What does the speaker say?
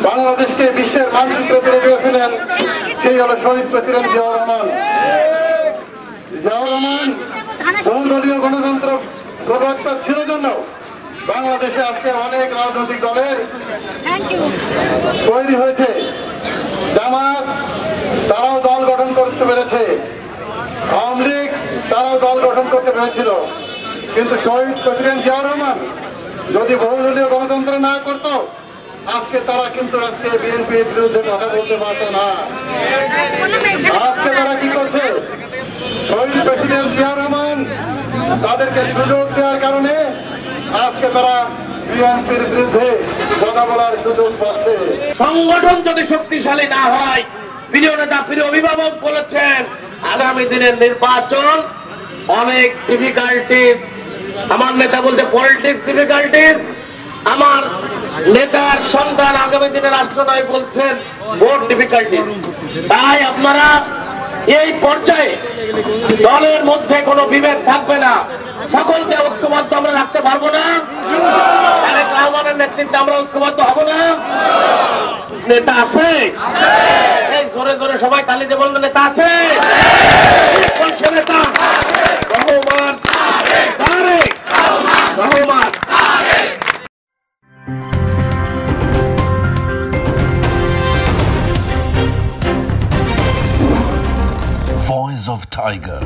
বাংলাদেশকে বিশ্বের মানচিত্র তুলে দিয়েছিলেন সেই হলো শহীদ প্রেসিডেন্ট জিয়াউর রহমান। জিয়াউর রহমান বহুদলীয় গণতন্ত্র প্রবক্তা ছিল জন্য বাংলাদেশে আজকে অনেক রাজনৈতিক দলের তৈরি হয়েছে। জামাত তারাও দল গঠন করতে পেরেছে, আওয়ামী লীগ তারাও দল গঠন করতে পেরেছিল, কিন্তু শহীদ প্রেসিডেন্ট জিয়াউর রহমান যদি বহুদলীয় গণতন্ত্র না করত আজকে তারা কিন্তু আজকে বিএনপির বিরুদ্ধে কথা বলতে পারত না। আজকে তারা কি করছে? শহীদ প্রেসিডেন্ট জিয়াউর রহমান তাদেরকে সুযোগ দেওয়ার কারণে আজকে তারা বিএনপির বিরুদ্ধে কথা বলার সুযোগ পাচ্ছে। সংগঠন যদি শক্তিশালী না হয়, প্রিয় নেতা প্রিয় অভিভাবক বলেছেন আগামী দিনের নির্বাচন অনেক ডিফিকাল্টিস। আমার নেতা বলছে পলিটিক্স ডিফিকাল্টিস। আমার নেতার সন্তান আগামী দিনে রাষ্ট্রনায়ক বলছেন ভোট ডিফিকাল্টিস। তাই আপনারা এই পর্যায়ে দলের মধ্যে কোনো বিভেদ থাকবে না, সকলকে ঐক্যবদ্ধ আমরা রাখতে পারবো না। তারেক রহমানের নেতৃত্বে আমরা ঐক্যবদ্ধ হব না। নেতা আছে, এই জোরে জোরে সবাই তালি দিয়ে বলবেন নেতা আছে। বলছে নেতা Rahman, Tarique Rahman. Voice of Tiger.